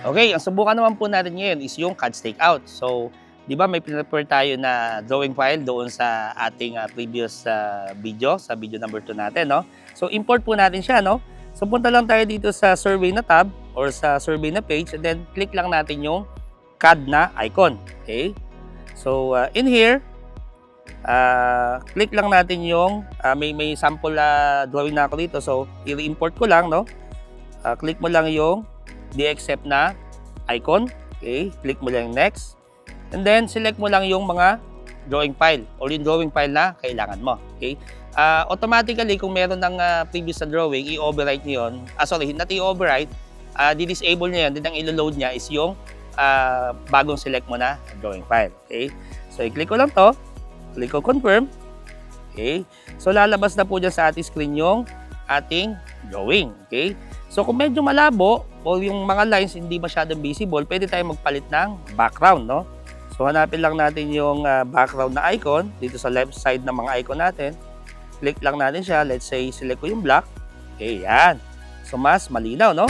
Okay, ang subukan naman po natin ngayon is yung CAD stakeout. So, di ba may prepare tayo na drawing file doon sa ating previous video, sa video number 2 natin, no? So, import po natin siya, no? So, punta lang tayo dito sa survey na tab or sa survey na page and then click lang natin yung CAD na icon. Okay? So, in here, click lang natin yung may sample drawing na ako dito. So, i-import ko lang, no? Click mo lang yung accept na icon. Okay, click mo lang next. And then, select mo lang yung mga drawing file or yung drawing file na kailangan mo. Okay? Automatically, kung meron ng previous na drawing, i-overwrite nyo yun. Sorry, not i-overwrite. Di-disable nyo yan. Then, ang ilo-load niya is yung bagong select mo na drawing file. Okay? So, i-click ko lang to. Click ko confirm. Okay? So, lalabas na po dyan sa ating screen yung ating drawing. Okay? So, kung medyo malabo o yung mga lines hindi masyadong visible, pwede tayong magpalit ng background, no? So, hanapin lang natin yung background na icon dito sa left side ng mga icon natin. Click lang natin siya. Let's say, select ko yung black. Okay, yan. So, mas malinaw, no?